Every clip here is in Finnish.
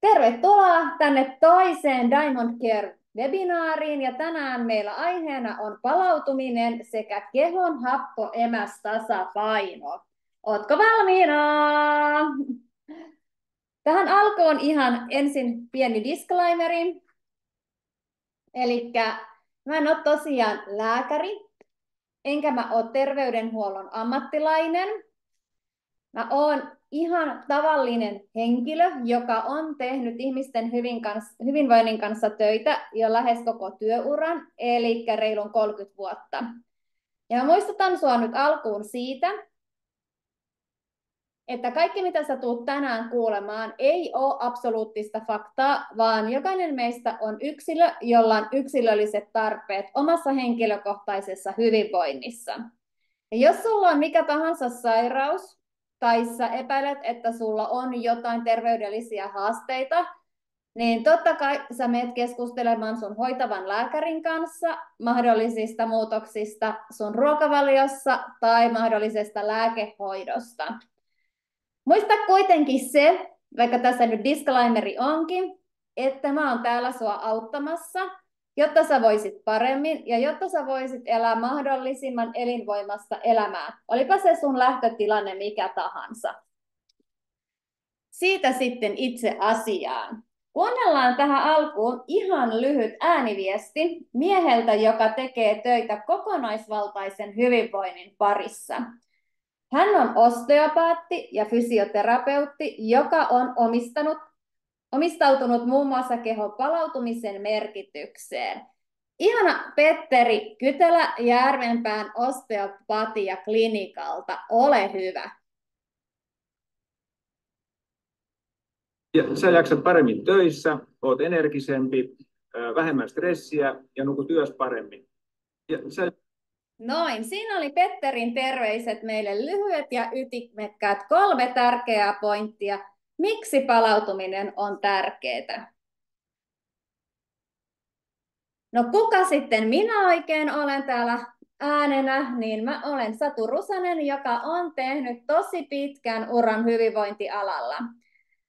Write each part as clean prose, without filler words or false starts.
Tervetuloa tänne toiseen Diamond Care-webinaariin ja tänään meillä aiheena on palautuminen sekä kehon happo-emästasapaino. Ootko valmiina? Tähän alkuun ihan ensin pieni disclaimeri. Eli mä en ole tosiaan lääkäri, enkä mä ole terveydenhuollon ammattilainen. Mä oon ihan tavallinen henkilö, joka on tehnyt ihmisten hyvinvoinnin kanssa töitä jo lähes koko työuran, eli reilun 30 vuotta. Ja mä muistutan sua nyt alkuun siitä, että kaikki mitä sä tuut tänään kuulemaan ei ole absoluuttista faktaa, vaan jokainen meistä on yksilö, jolla on yksilölliset tarpeet omassa henkilökohtaisessa hyvinvoinnissa. Ja jos sulla on mikä tahansa sairaus, tai sä epäilet, että sulla on jotain terveydellisiä haasteita, niin totta kai sä menet keskustelemaan sun hoitavan lääkärin kanssa mahdollisista muutoksista sun ruokavaliossa tai mahdollisesta lääkehoidosta. Muista kuitenkin se, vaikka tässä nyt disclaimeri onkin, että mä oon täällä sua auttamassa, jotta sä voisit paremmin ja jotta sä voisit elää mahdollisimman elinvoimasta elämää. Olipa se sun lähtötilanne mikä tahansa. Siitä sitten itse asiaan. Kuunnellaan tähän alkuun ihan lyhyt ääniviesti mieheltä, joka tekee töitä kokonaisvaltaisen hyvinvoinnin parissa. Hän on osteopaatti ja fysioterapeutti, joka on omistautunut muun muassa kehon palautumisen merkitykseen. Ihana Petteri Kytälä Järvenpään osteopatia-klinikalta. Ole hyvä. Ja sä jaksat paremmin töissä, oot energisempi, vähemmän stressiä ja nukut yössä paremmin. Noin, siinä oli Petterin terveiset meille lyhyet ja ytimekkäät 3 tärkeää pointtia. Miksi palautuminen on tärkeää? No kuka sitten minä oikein olen täällä äänenä, niin mä olen Satu Rusanen, joka on tehnyt tosi pitkän uran hyvinvointialalla.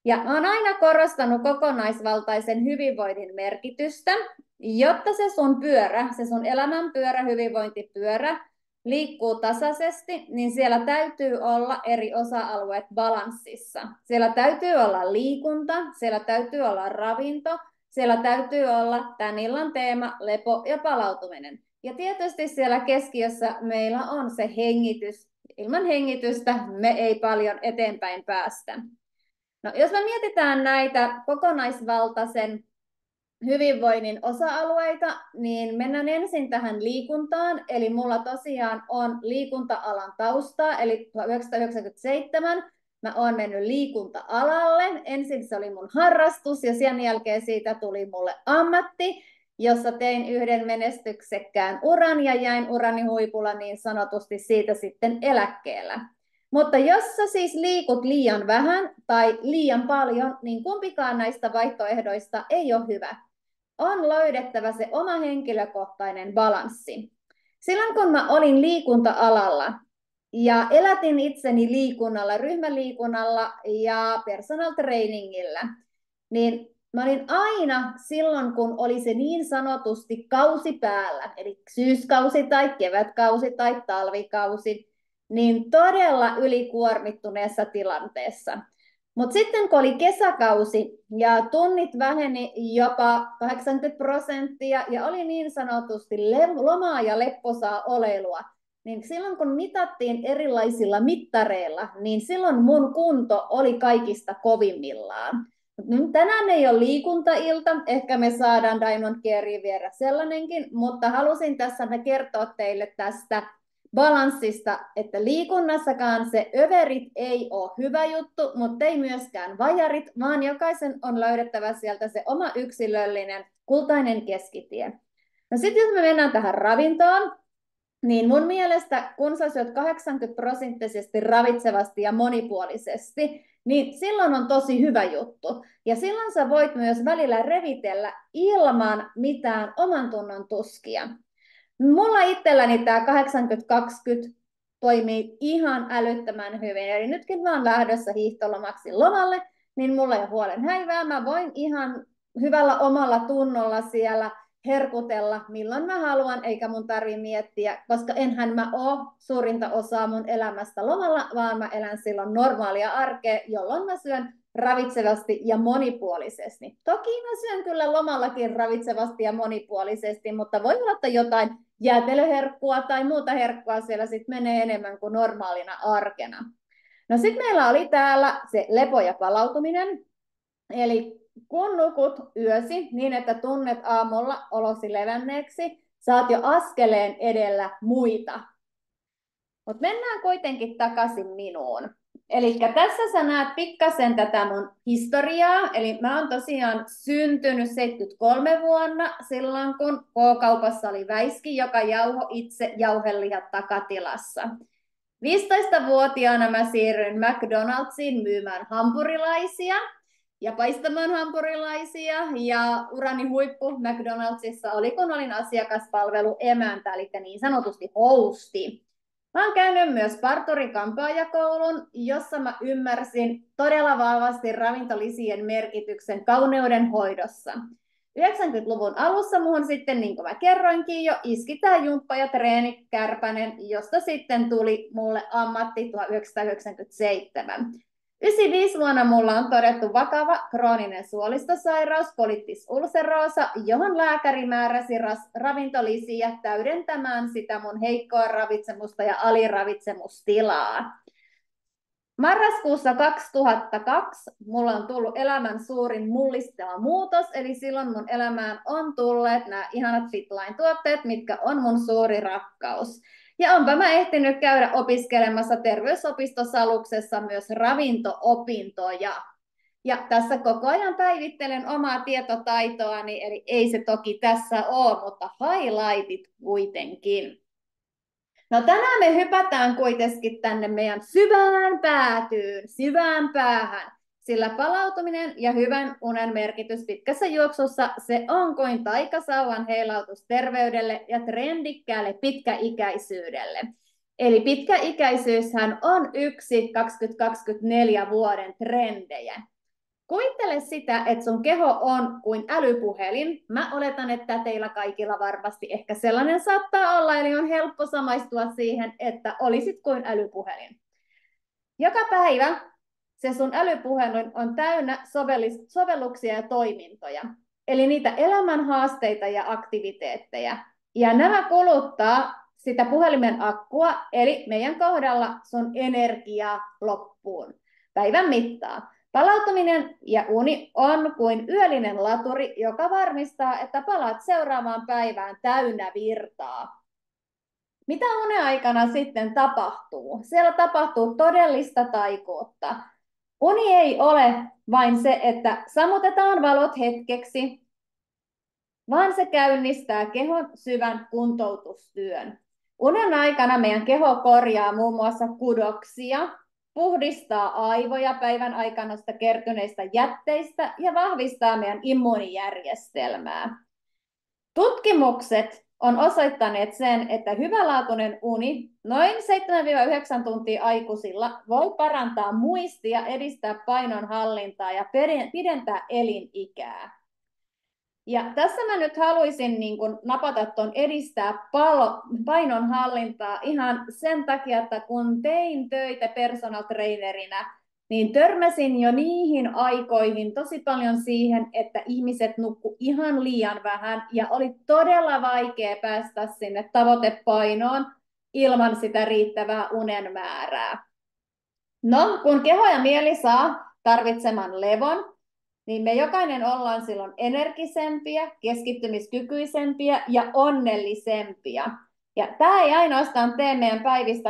Ja mä oon aina korostanut kokonaisvaltaisen hyvinvoinnin merkitystä, jotta se sun elämän pyörä, hyvinvointipyörä, liikkuu tasaisesti, niin siellä täytyy olla eri osa-alueet balanssissa. Siellä täytyy olla liikunta, siellä täytyy olla ravinto, siellä täytyy olla tämän illan teema, lepo ja palautuminen. Ja tietysti siellä keskiössä meillä on se hengitys. Ilman hengitystä me ei paljon eteenpäin päästä. No, jos me mietitään näitä kokonaisvaltaisen hyvinvoinnin osa-alueita, niin mennään ensin tähän liikuntaan. Eli mulla tosiaan on liikunta-alan taustaa, eli 1997 mä oon mennyt liikunta-alalle. Ensin se oli mun harrastus ja sen jälkeen siitä tuli mulle ammatti, jossa tein yhden menestyksekkään uran ja jäin urani huipulla niin sanotusti siitä sitten eläkkeellä. Mutta jos sä siis liikut liian vähän tai liian paljon, niin kumpikaan näistä vaihtoehdoista ei ole hyvä. On löydettävä se oma henkilökohtainen balanssi. Silloin kun mä olin liikunta-alalla ja elätin itseni liikunnalla, ryhmäliikunnalla ja personal trainingillä, niin mä olin aina silloin, kun oli se niin sanotusti kausi päällä, eli syyskausi tai kevätkausi tai talvikausi, niin todella ylikuormittuneessa tilanteessa. Mutta sitten kun oli kesäkausi ja tunnit väheni jopa 80% ja oli niin sanotusti lomaa ja lepposaa oleilua, niin silloin kun mitattiin erilaisilla mittareilla, niin silloin mun kunto oli kaikista kovimmillaan. Tänään ei ole liikuntailta, ehkä me saadaan Diamond Careen vielä sellainenkin, mutta halusin tässä kertoa teille tästä balanssista, että liikunnassakaan se överit ei ole hyvä juttu, mutta ei myöskään vajarit, vaan jokaisen on löydettävä sieltä se oma yksilöllinen kultainen keskitie. No sitten jos me mennään tähän ravintoon, niin mun mielestä kun sä syöt 80% ravitsevasti ja monipuolisesti, niin silloin on tosi hyvä juttu. Ja silloin sä voit myös välillä revitellä ilman mitään oman tunnon tuskia. Mulla itselläni tämä 80-20 toimii ihan älyttömän hyvin. Eli nytkin mä oon lähdössä hiihtolomaksi lomalle, niin mulla ei ole huolen häivää. Mä voin ihan hyvällä omalla tunnolla siellä herkutella milloin mä haluan, eikä mun tarvi miettiä, koska enhän mä oo suurinta osaa mun elämästä lomalla, vaan mä elän silloin normaalia arkea, jolloin mä syön ravitsevasti ja monipuolisesti. Toki mä syön kyllä lomallakin ravitsevasti ja monipuolisesti, mutta voi olla, että jotain jäätelöherkkua tai muuta herkkua siellä sitten menee enemmän kuin normaalina arkena. No sitten meillä oli täällä se lepo ja palautuminen, eli kun nukut yösi niin, että tunnet aamulla olosi levänneeksi, saat jo askeleen edellä muita. Mutta mennään kuitenkin takaisin minuun. Eli tässä sä näet pikkasen tätä mun historiaa. Eli mä oon tosiaan syntynyt 73 vuonna silloin, kun K-kaupassa oli väiski, joka jauho itse jauhelihat takatilassa. 15-vuotiaana mä siirryin McDonald'siin myymään hampurilaisia ja paistamaan hampurilaisia. Ja urani huippu McDonald'sissa oli, kun olin asiakaspalveluemäntä, eli niin sanotusti hosti. Mä oon käynyt myös parturi-kampaajakoulun, jossa mä ymmärsin todella vahvasti ravintolisien merkityksen kauneuden hoidossa. 90-luvun alussa muun sitten, niin kuin mä kerroinkin jo, iski tää jumppa- ja treenikärpänen, josta sitten tuli mulle ammatti 1997. 95 vuonna mulla on todettu vakava krooninen suolistosairaus, colitis ulcerosa, johon lääkäri määräsi ravintolisiä täydentämään sitä mun heikkoa ravitsemusta ja aliravitsemustilaa. Marraskuussa 2002 mulla on tullut elämän suurin mullistava muutos, eli silloin mun elämään on tulleet nämä ihanat Fitline-tuotteet, mitkä on mun suuri rakkaus. Ja onpa mä ehtinyt käydä opiskelemassa terveysopistosaluksessa myös ravinto-opintoja. Ja tässä koko ajan päivittelen omaa tietotaitoani, eli ei se toki tässä ole, mutta highlightit kuitenkin. No tänään me hypätään kuitenkin tänne meidän syvään päähän, sillä palautuminen ja hyvän unen merkitys pitkässä juoksussa se on kuin taikasauvan heilautus terveydelle ja trendikkäälle pitkäikäisyydelle. Eli pitkäikäisyyshän on yksi 2024 vuoden trendejä. Kuvittele sitä, että sun keho on kuin älypuhelin. Mä oletan, että teillä kaikilla varmasti ehkä sellainen saattaa olla, eli on helppo samaistua siihen, että olisit kuin älypuhelin. Joka päivä se sun älypuhelin on täynnä sovelluksia ja toimintoja, eli niitä elämän haasteita ja aktiviteetteja. Ja nämä kuluttaa sitä puhelimen akkua, eli meidän kohdalla sun energiaa loppuun päivän mittaan. Palautuminen ja uni on kuin yöllinen laturi, joka varmistaa, että palaat seuraavaan päivään täynnä virtaa. Mitä unen aikana sitten tapahtuu? Siellä tapahtuu todellista taikuutta. Uni ei ole vain se, että sammutetaan valot hetkeksi, vaan se käynnistää kehon syvän kuntoutustyön. Unen aikana meidän keho korjaa muun muassa kudoksia, puhdistaa aivoja päivän aikana kertyneistä jätteistä ja vahvistaa meidän immuunijärjestelmää. Tutkimukset on osoittaneet sen, että hyvälaatuinen uni, noin 7-9 tuntia aikuisilla, voi parantaa muistia, edistää painonhallintaa ja pidentää elinikää. Ja tässä mä nyt haluaisin napata tuon edistää painonhallintaa ihan sen takia, että kun tein töitä personal trainerina, niin törmäsin jo niihin aikoihin tosi paljon siihen, että ihmiset nukku ihan liian vähän ja oli todella vaikea päästä sinne tavoitepainoon ilman sitä riittävää unen määrää. No, kun keho ja mieli saa tarvitseman levon, niin me jokainen ollaan silloin energisempiä, keskittymiskykyisempiä ja onnellisempia. Ja tämä ei ainoastaan tee meidän päivistä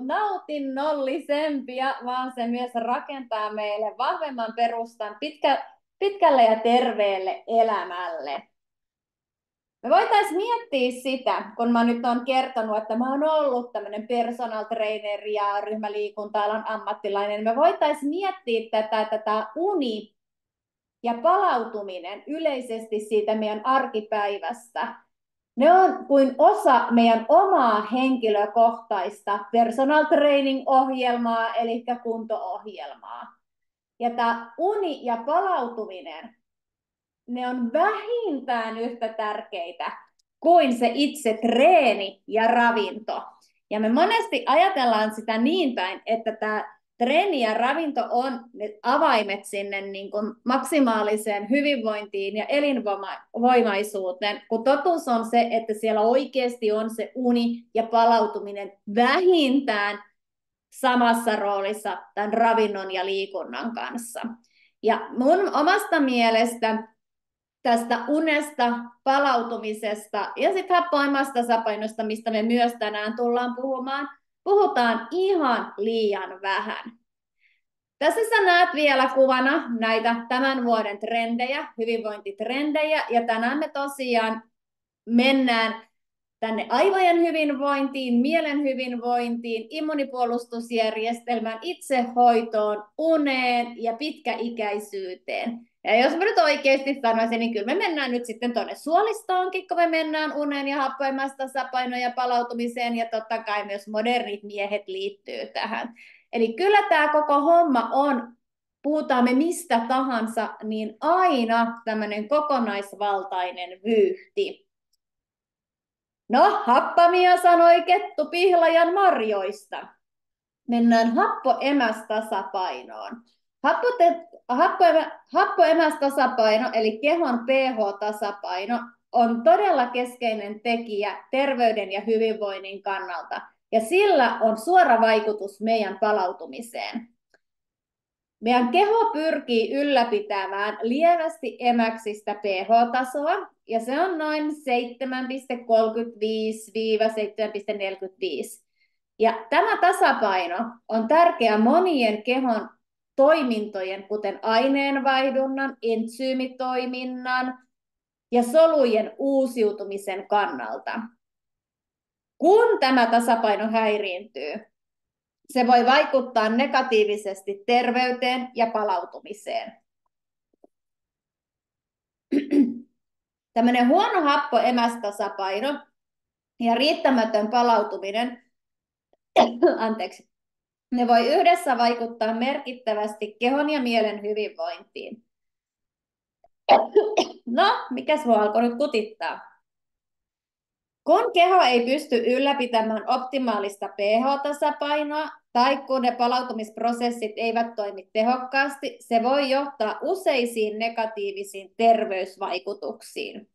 nautinnollisempia, vaan se myös rakentaa meille vahvemman perustan pitkälle ja terveelle elämälle. Me voitaisiin miettiä sitä, kun mä nyt olen kertonut, että mä oon ollut tämmöinen personal trainer ja ryhmäliikunta-alan ammattilainen. Me voitaisiin miettiä tätä uni ja palautuminen yleisesti siitä meidän arkipäivästä. Ne on kuin osa meidän omaa henkilökohtaista personal training-ohjelmaa, eli kunto-ohjelmaa. Ja tämä uni ja palautuminen, ne on vähintään yhtä tärkeitä kuin se itse treeni ja ravinto. Ja me monesti ajatellaan sitä niin päin, että tämä treeni ja ravinto on ne avaimet sinne niin kuin maksimaaliseen hyvinvointiin ja elinvoimaisuuteen, kun totuus on se, että siellä oikeasti on se uni ja palautuminen vähintään samassa roolissa tämän ravinnon ja liikunnan kanssa. Ja mun omasta mielestä tästä unesta, palautumisesta ja sitten happoimastasapainosta, mistä me myös tänään tullaan puhumaan, puhutaan ihan liian vähän. Tässä sä näet vielä kuvana näitä tämän vuoden trendejä, hyvinvointitrendejä, ja tänään me tosiaan mennään tänne aivojen hyvinvointiin, mielen hyvinvointiin, immunipuolustusjärjestelmän itsehoitoon, uneen ja pitkäikäisyyteen. Ja jos mä nyt oikeasti sanoisin, niin kyllä me mennään nyt sitten tuonne suolistoonkin, kun me mennään uneen ja happoimastasapainoon ja palautumiseen, ja totta kai myös modernit miehet liittyy tähän. Eli kyllä tämä koko homma on, puhutaan me mistä tahansa, niin aina tämmöinen kokonaisvaltainen vyyhti. No, happamia sanoi kettu pihlajan marjoista. Mennään happoemästasapainoon. Happoemästasapaino, eli kehon pH-tasapaino, on todella keskeinen tekijä terveyden ja hyvinvoinnin kannalta, ja sillä on suora vaikutus meidän palautumiseen. Meidän keho pyrkii ylläpitämään lievästi emäksistä pH-tasoa, ja se on noin 7,35–7,45. Ja tämä tasapaino on tärkeä monien kehon toimintojen, kuten aineenvaihdunnan, entsyymitoiminnan ja solujen uusiutumisen kannalta. Kun tämä tasapaino häiriintyy, se voi vaikuttaa negatiivisesti terveyteen ja palautumiseen. Tämmöinen huono happoemästasapaino ja riittämätön palautuminen, ne voi yhdessä vaikuttaa merkittävästi kehon ja mielen hyvinvointiin. No, mikäs mua alkoi nyt kutittaa? Kun keho ei pysty ylläpitämään optimaalista pH-tasapainoa tai kun ne palautumisprosessit eivät toimi tehokkaasti, se voi johtaa useisiin negatiivisiin terveysvaikutuksiin.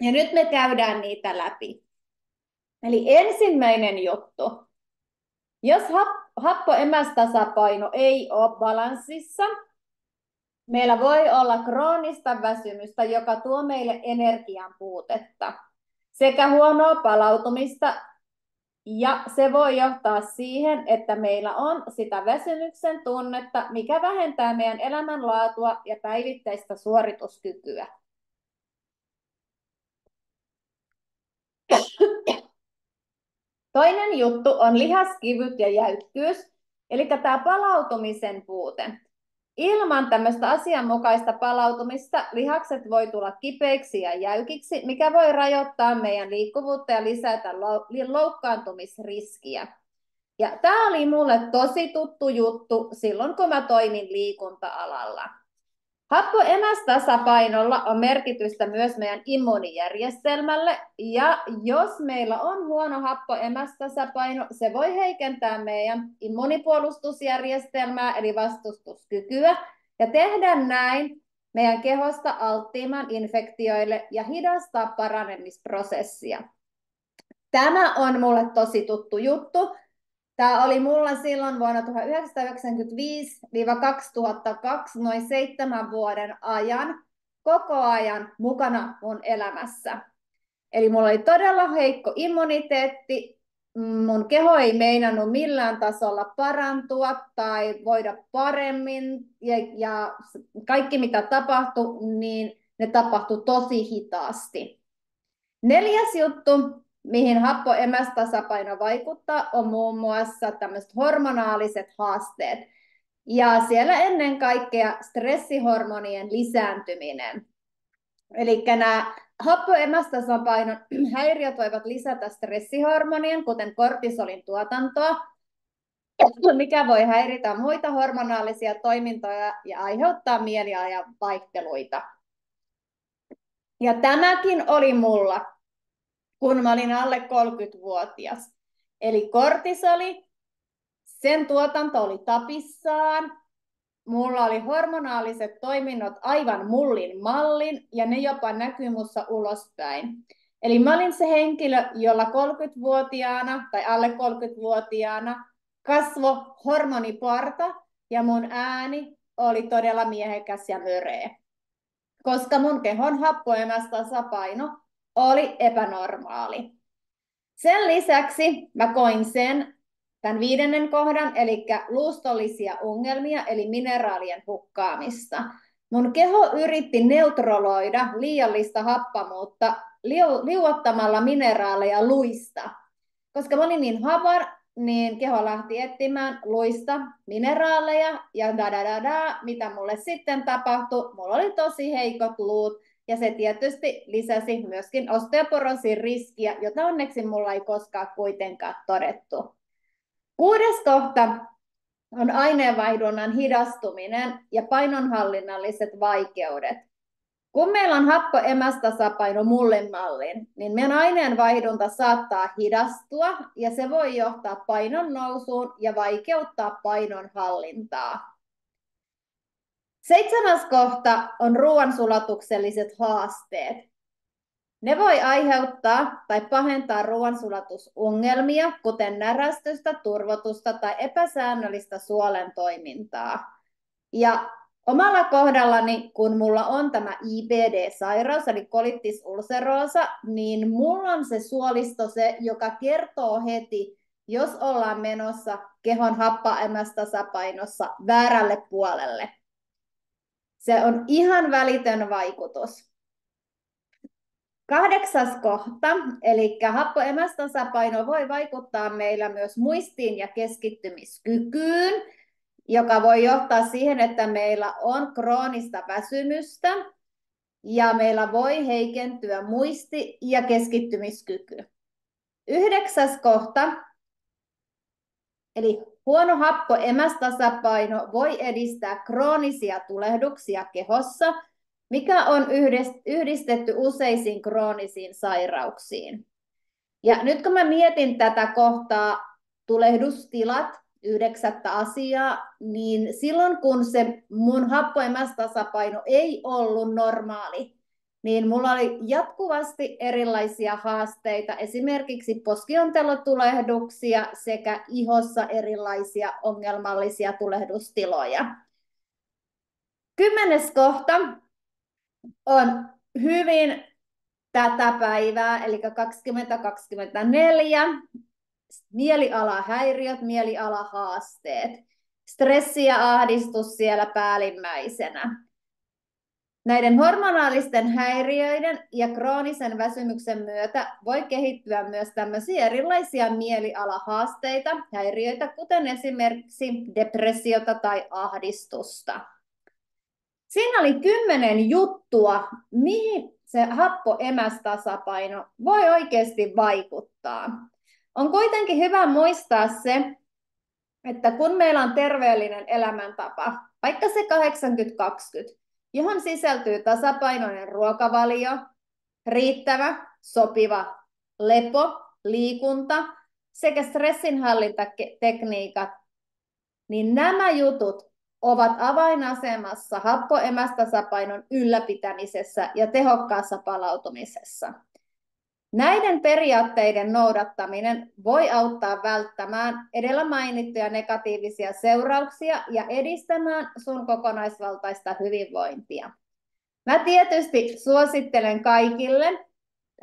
Ja nyt me käydään niitä läpi. Eli ensimmäinen juttu. Jos happoemästasapaino ei ole balanssissa, meillä voi olla kroonista väsymystä, joka tuo meille energian puutetta sekä huonoa palautumista, ja se voi johtaa siihen, että meillä on sitä väsymyksen tunnetta, mikä vähentää meidän elämänlaatua ja päivittäistä suorituskykyä. Toinen juttu on lihaskivyt ja jäykkyys, eli tämä palautumisen puute. Ilman tämmöistä asianmukaista palautumista lihakset voi tulla kipeiksi ja jäykiksi, mikä voi rajoittaa meidän liikkuvuutta ja lisätä loukkaantumisriskiä. Ja tämä oli mulle tosi tuttu juttu silloin, kun mä toimin liikunta-alalla. Happoemästasapainolla on merkitystä myös meidän immuunijärjestelmälle, ja jos meillä on huono happoemästasapaino, se voi heikentää meidän immunipuolustusjärjestelmää, eli vastustuskykyä, ja tehdä näin meidän kehosta alttiimman infektioille ja hidastaa paranemisprosessia. Tämä on mulle tosi tuttu juttu. Tämä oli mulla silloin vuonna 1995–2002 noin 7 vuoden ajan, koko ajan mukana mun elämässä. Eli mulla oli todella heikko immuniteetti, mun keho ei meinannut millään tasolla parantua tai voida paremmin, ja kaikki mitä tapahtui, niin ne tapahtui tosi hitaasti. 4. juttu, mihin happoemästasapaino vaikuttaa, on muun muassa tämmöiset hormonaaliset haasteet. Ja siellä ennen kaikkea stressihormonien lisääntyminen. Eli nämä happoemästasapainon häiriöt voivat lisätä stressihormonien, kuten kortisolin tuotantoa, mikä voi häiritä muita hormonaalisia toimintoja ja aiheuttaa mieliajan vaihteluita. Ja tämäkin oli mulla, kun mä olin alle 30-vuotias. Eli kortisoli, sen tuotanto oli tapissaan, mulla oli hormonaaliset toiminnot aivan mullin mallin, ja ne jopa näkyi musta ulospäin. Eli mä olin se henkilö, jolla 30-vuotiaana tai alle 30-vuotiaana kasvo hormoniparta, ja mun ääni oli todella miehekäs ja möreä, koska mun kehon happoemästasapaino oli epänormaali. Sen lisäksi mä koin tämän 5. kohdan, eli luustollisia ongelmia, eli mineraalien hukkaamista. Mun keho yritti neutraloida liiallista happamuutta liuottamalla mineraaleja luista. Koska mä olin niin havar, niin keho lähti etsimään luista mineraaleja ja mitä mulle sitten tapahtui. Mulla oli tosi heikot luut ja se tietysti lisäsi myöskin osteoporoosin riskiä, jota onneksi mulla ei koskaan kuitenkaan todettu. 6. kohta on aineenvaihdunnan hidastuminen ja painonhallinnalliset vaikeudet. Kun meillä on happoemästasapaino mullin mallin, niin meidän aineenvaihdunta saattaa hidastua ja se voi johtaa painon nousuun ja vaikeuttaa painon hallintaa. 7. kohta on ruoansulatukselliset haasteet. Ne voi aiheuttaa tai pahentaa ruoansulatusongelmia, kuten närästystä, turvotusta tai epäsäännöllistä suolen toimintaa. Ja omalla kohdallani, kun mulla on tämä IBD-sairaus, eli colitis ulcerosa, niin mulla on se suolisto se, joka kertoo heti, jos ollaan menossa kehon happoemästasapainossa väärälle puolelle. Se on ihan välitön vaikutus. 8. kohta, eli happoemästasapaino voi vaikuttaa meillä myös muistiin ja keskittymiskykyyn, joka voi johtaa siihen, että meillä on kroonista väsymystä ja meillä voi heikentyä muisti- ja keskittymiskyky. 9. kohta, eli huono happoemästasapaino voi edistää kroonisia tulehduksia kehossa, mikä on yhdistetty useisiin kroonisiin sairauksiin. Ja nyt kun mä mietin tätä kohtaa tulehdustilat, 9. asiaa, niin silloin kun se mun happoemästasapaino ei ollut normaali, niin mulla oli jatkuvasti erilaisia haasteita, esimerkiksi poskiontelotulehduksia sekä ihossa erilaisia ongelmallisia tulehdustiloja. 10. kohta on hyvin tätä päivää, eli 2024, mielialahäiriöt, mielialahaasteet, stressi ja ahdistus siellä päällimmäisenä. Näiden hormonaalisten häiriöiden ja kroonisen väsymyksen myötä voi kehittyä myös tämmöisiä erilaisia mielialahaasteita, häiriöitä, kuten esimerkiksi depressiota tai ahdistusta. Siinä oli 10 juttua, mihin se happoemästasapaino voi oikeasti vaikuttaa. On kuitenkin hyvä muistaa se, että kun meillä on terveellinen elämäntapa, vaikka se 80-20, johon sisältyy tasapainoinen ruokavalio, riittävä, sopiva lepo, liikunta sekä stressinhallintatekniikat, niin nämä jutut ovat avainasemassa happoemästasapainon ylläpitämisessä ja tehokkaassa palautumisessa. Näiden periaatteiden noudattaminen voi auttaa välttämään edellä mainittuja negatiivisia seurauksia ja edistämään sun kokonaisvaltaista hyvinvointia. Mä tietysti suosittelen kaikille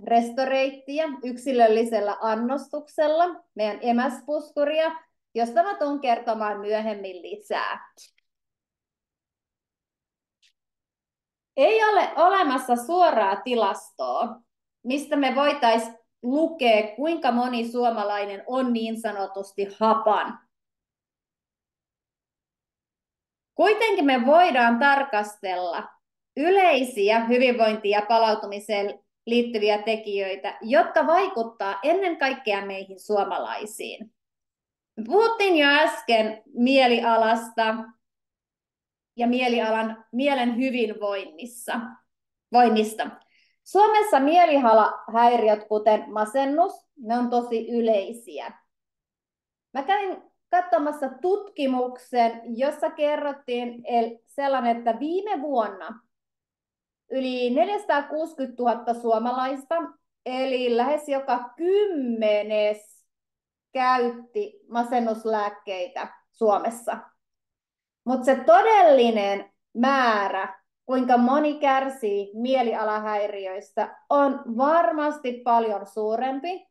Restoreittiä yksilöllisellä annostuksella, meidän emäspuskuria, josta mä tulen kertomaan myöhemmin lisää. Ei ole olemassa suoraa tilastoa, mistä me voitaisiin lukea, kuinka moni suomalainen on niin sanotusti hapan. Kuitenkin me voidaan tarkastella yleisiä hyvinvointiin ja palautumiseen liittyviä tekijöitä, jotka vaikuttaa ennen kaikkea meihin suomalaisiin. Me puhuttiin jo äsken mielialasta ja mielen hyvinvoinnista. Suomessa mielialahäiriöt, kuten masennus, ne on tosi yleisiä. Mä kävin katsomassa tutkimuksen, jossa kerrottiin sellainen, että viime vuonna yli 460 000 suomalaista, eli lähes joka 10. käytti masennuslääkkeitä Suomessa. Mutta se todellinen määrä, kuinka moni kärsii mielialahäiriöistä, on varmasti paljon suurempi,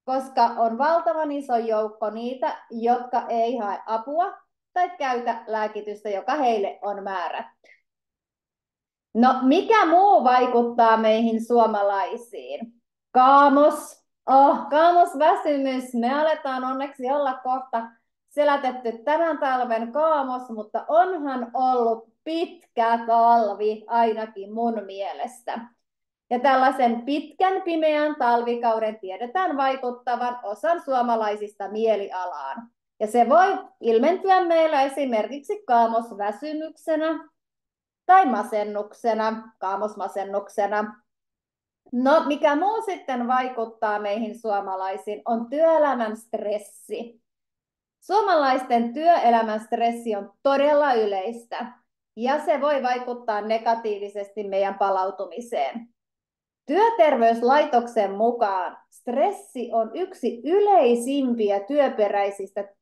koska on valtavan iso joukko niitä, jotka ei hae apua tai käytä lääkitystä, joka heille on määrätty. No, mikä muu vaikuttaa meihin suomalaisiin? Kaamos. Kaamosväsymys. Me aletaan onneksi olla kohta selätetty tämän talven kaamos, mutta onhan ollut pitkä talvi ainakin mun mielestä. Ja tällaisen pitkän pimeän talvikauden tiedetään vaikuttavan osan suomalaisista mielialaan. Ja se voi ilmentyä meillä esimerkiksi kaamosväsymyksenä tai masennuksena, kaamosmasennuksena. No, mikä muu sitten vaikuttaa meihin suomalaisiin, on työelämän stressi. Suomalaisten työelämän stressi on todella yleistä, ja se voi vaikuttaa negatiivisesti meidän palautumiseen. Työterveyslaitoksen mukaan stressi on yksi yleisimpiä työperäisistä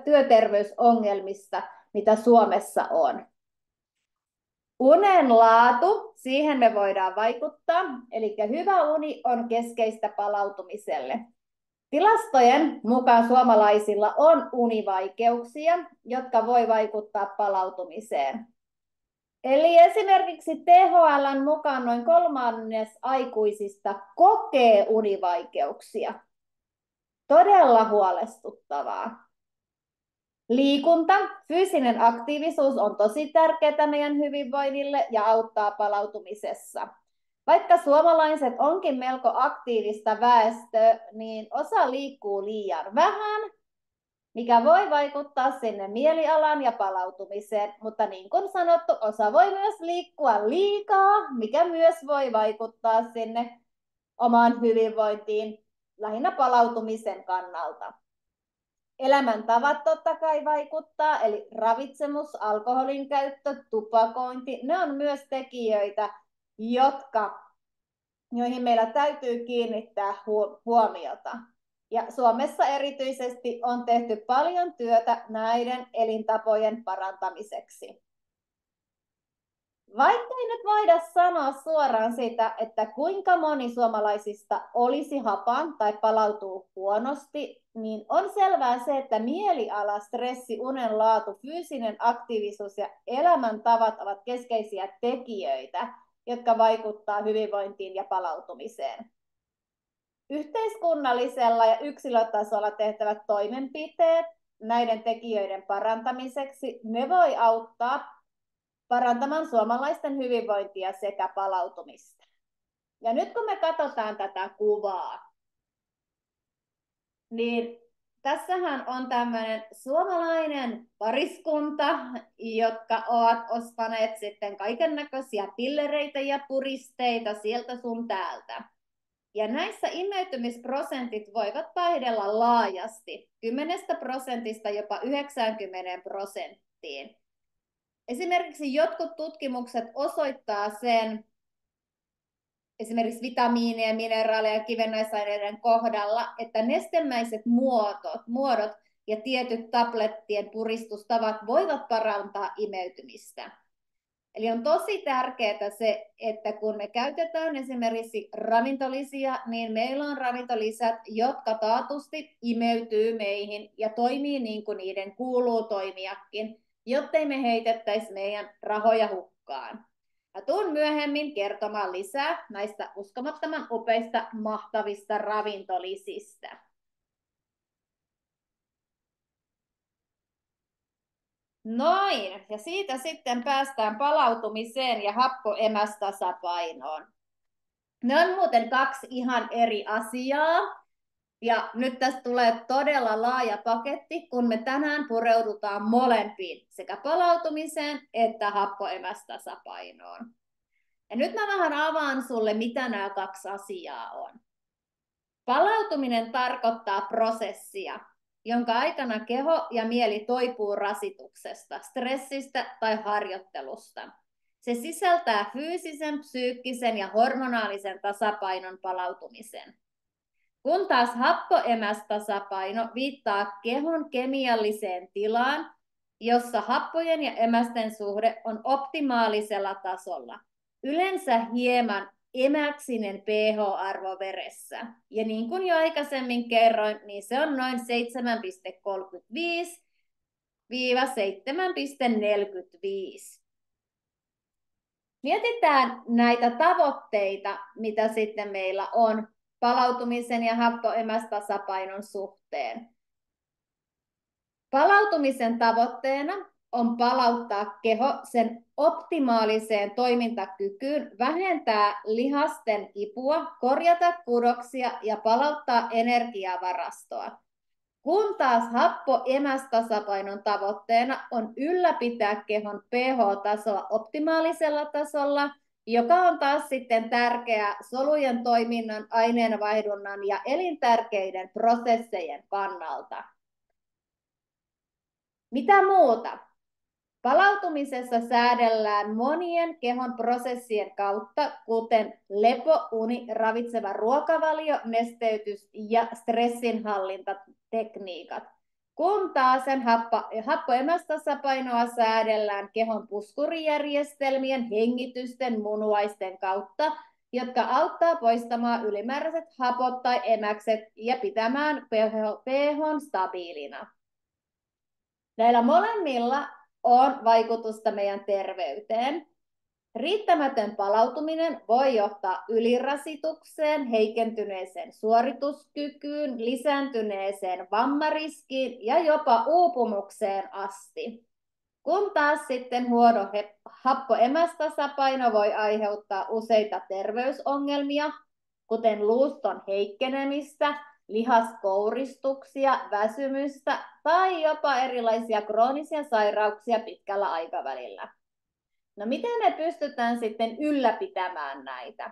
työterveysongelmista, mitä Suomessa on. Unen laatu, siihen me voidaan vaikuttaa, eli hyvä uni on keskeistä palautumiselle. Tilastojen mukaan suomalaisilla on univaikeuksia, jotka voi vaikuttaa palautumiseen. Eli esimerkiksi THL:n mukaan noin 1/3 aikuisista kokee univaikeuksia. Todella huolestuttavaa. Liikunta, fyysinen aktiivisuus on tosi tärkeää meidän hyvinvoinnille ja auttaa palautumisessa. Vaikka suomalaiset onkin melko aktiivista väestöä, niin osa liikkuu liian vähän, mikä voi vaikuttaa sinne mielialaan ja palautumiseen, mutta niin kuin sanottu, osa voi myös liikkua liikaa, mikä myös voi vaikuttaa sinne omaan hyvinvointiin, lähinnä palautumisen kannalta. Elämäntavat totta kai vaikuttaa, eli ravitsemus, alkoholin käyttö, tupakointi, ne on myös tekijöitä, joihin meillä täytyy kiinnittää huomiota. Ja Suomessa erityisesti on tehty paljon työtä näiden elintapojen parantamiseksi. Vaikka ei nyt voida sanoa suoraan sitä, että kuinka moni suomalaisista olisi hapan tai palautuu huonosti, niin on selvää se, että mieliala, stressi, unen laatu, fyysinen aktiivisuus ja elämäntavat ovat keskeisiä tekijöitä, jotka vaikuttavat hyvinvointiin ja palautumiseen. Yhteiskunnallisella ja yksilötasolla tehtävät toimenpiteet näiden tekijöiden parantamiseksi, ne voi auttaa parantamaan suomalaisten hyvinvointia sekä palautumista. Ja nyt kun me katsotaan tätä kuvaa, niin tässähän on tämmöinen suomalainen pariskunta, jotka ovat ostaneet sitten kaikennäköisiä pillereitä ja puristeita sieltä sun täältä. Ja näissä imeytymisprosentit voivat vaihdella laajasti, 10% jopa 90%. Esimerkiksi jotkut tutkimukset osoittaa sen, esimerkiksi vitamiinien, mineraaleja ja kivennäisaineiden kohdalla, että nestemäiset muodot ja tietyt tablettien puristustavat voivat parantaa imeytymistä. Eli on tosi tärkeää se, että kun me käytetään esimerkiksi ravintolisia, niin meillä on ravintolisät, jotka taatusti imeytyy meihin ja toimii niin kuin niiden kuuluu toimiakin, jottei me heitettäisi meidän rahoja hukkaan. Ja tuun myöhemmin kertomaan lisää näistä uskomattoman upeista, mahtavista ravintolisistä. Noin, ja siitä sitten päästään palautumiseen ja happoemästasapainoon. Ne on muuten kaksi ihan eri asiaa. Ja nyt tästä tulee todella laaja paketti, kun me tänään pureudutaan molempiin, sekä palautumiseen että happoemästasapainoon. Ja nyt mä vähän avaan sulle, mitä nämä kaksi asiaa on. Palautuminen tarkoittaa prosessia, jonka aikana keho ja mieli toipuu rasituksesta, stressistä tai harjoittelusta. Se sisältää fyysisen, psyykkisen ja hormonaalisen tasapainon palautumisen. Kun taas happoemästasapaino viittaa kehon kemialliseen tilaan, jossa happojen ja emästen suhde on optimaalisella tasolla, yleensä hieman emäksinen pH-arvo veressä. Ja niin kuin jo aikaisemmin kerroin, niin se on noin 7,35–7,45. Mietitään näitä tavoitteita, mitä sitten meillä on palautumisen ja happoemästasapainon suhteen. Palautumisen tavoitteena on palauttaa keho sen optimaaliseen toimintakykyyn, vähentää lihasten kipua, korjata kudoksia ja palauttaa energiavarastoa. Kun taas happoemästasapainon tavoitteena on ylläpitää kehon pH-tasoa optimaalisella tasolla, joka on taas sitten tärkeää solujen toiminnan, aineenvaihdunnan ja elintärkeiden prosessejen kannalta. Mitä muuta? Palautumisessa säädellään monien kehon prosessien kautta, kuten lepo, uni, ravitseva ruokavalio, nesteytys ja stressinhallintatekniikat. Kun taas sen happoemästasapainoa säädellään kehon puskurijärjestelmien, hengitysten, munuaisten kautta, jotka auttaa poistamaan ylimääräiset hapot tai emäkset ja pitämään pH:n stabiilina. Näillä molemmilla on vaikutusta meidän terveyteen. Riittämätön palautuminen voi johtaa ylirasitukseen, heikentyneeseen suorituskykyyn, lisääntyneeseen vammariskiin ja jopa uupumukseen asti. Kun taas sitten huono happoemästasapaino voi aiheuttaa useita terveysongelmia, kuten luuston heikkenemistä, lihaskouristuksia, väsymystä tai jopa erilaisia kroonisia sairauksia pitkällä aikavälillä. No miten me pystytään sitten ylläpitämään näitä?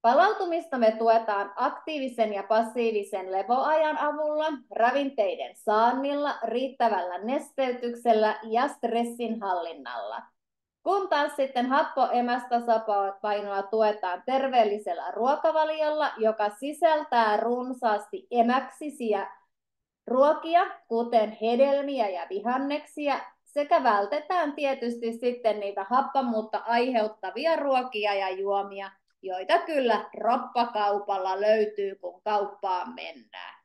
Palautumista me tuetaan aktiivisen ja passiivisen lepoajan avulla, ravinteiden saannilla, riittävällä nesteytyksellä ja stressinhallinnalla. Kun taas sitten happoemästasapainoa tuetaan terveellisellä ruokavaliolla, joka sisältää runsaasti emäksisiä ruokia, kuten hedelmiä ja vihanneksia, sekä vältetään tietysti sitten niitä happamuutta aiheuttavia ruokia ja juomia, joita kyllä roppakaupalla löytyy, kun kauppaan mennään.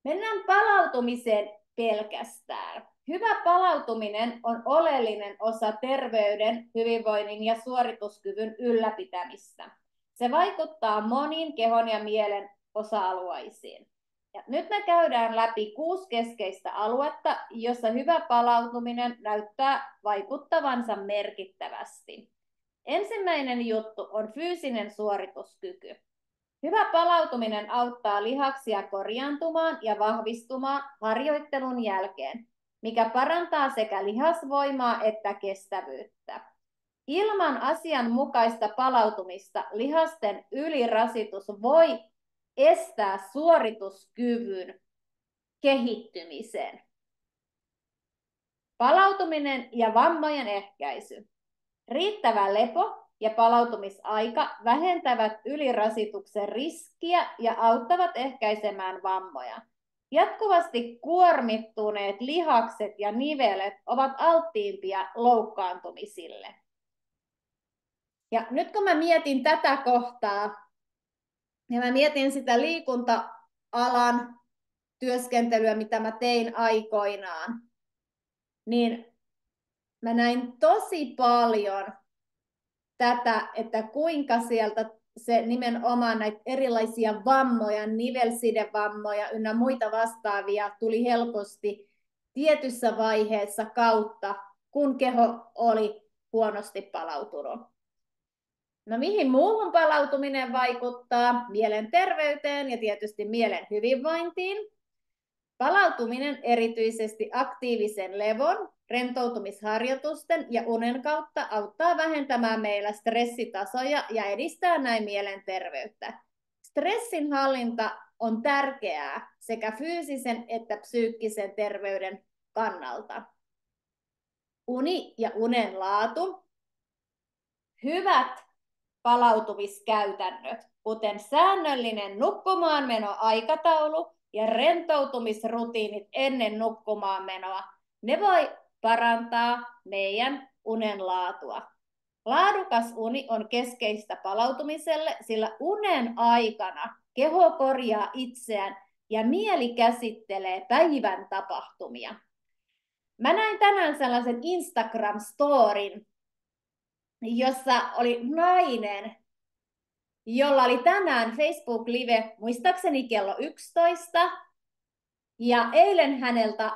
Mennään palautumiseen pelkästään. Hyvä palautuminen on oleellinen osa terveyden, hyvinvoinnin ja suorituskyvyn ylläpitämistä. Se vaikuttaa moniin kehon ja mielen osa-alueisiin. Ja nyt me käydään läpi 6 keskeistä aluetta, jossa hyvä palautuminen näyttää vaikuttavansa merkittävästi. Ensimmäinen juttu on fyysinen suorituskyky. Hyvä palautuminen auttaa lihaksia korjaantumaan ja vahvistumaan harjoittelun jälkeen, mikä parantaa sekä lihasvoimaa että kestävyyttä. Ilman asianmukaista palautumista lihasten ylirasitus voi estää suorituskyvyn kehittymisen. Palautuminen ja vammojen ehkäisy. Riittävä lepo ja palautumisaika vähentävät ylirasituksen riskiä ja auttavat ehkäisemään vammoja. Jatkuvasti kuormittuneet lihakset ja nivelet ovat alttiimpia loukkaantumisille. Ja nyt kun mä mietin tätä kohtaa, ja mä mietin sitä liikunta-alan työskentelyä, mitä mä tein aikoinaan, niin mä näin tosi paljon tätä, että kuinka sieltä se nimenomaan näitä erilaisia vammoja, nivelsidevammoja ynnä muita vastaavia tuli helposti tietyssä vaiheessa kautta, kun keho oli huonosti palautunut. No mihin muuhun palautuminen vaikuttaa? Mielenterveyteen ja tietysti mielen hyvinvointiin. Palautuminen erityisesti aktiivisen levon, rentoutumisharjoitusten ja unen kautta auttaa vähentämään meillä stressitasoja ja edistää näin mielenterveyttä. Stressin hallinta on tärkeää sekä fyysisen että psyykkisen terveyden kannalta. Uni ja unen laatu. Hyvät palautumiskäytännöt, kuten säännöllinen nukkumaanmenoaikataulu ja rentoutumisrutiinit ennen nukkumaanmenoa, ne voi parantaa meidän unen laatua. Laadukas uni on keskeistä palautumiselle, sillä unen aikana keho korjaa itseään ja mieli käsittelee päivän tapahtumia. Mä näin tänään sellaisen Instagram-storin, jossa oli nainen, jolla oli tänään Facebook-live, muistaakseni kello 11. Ja eilen häneltä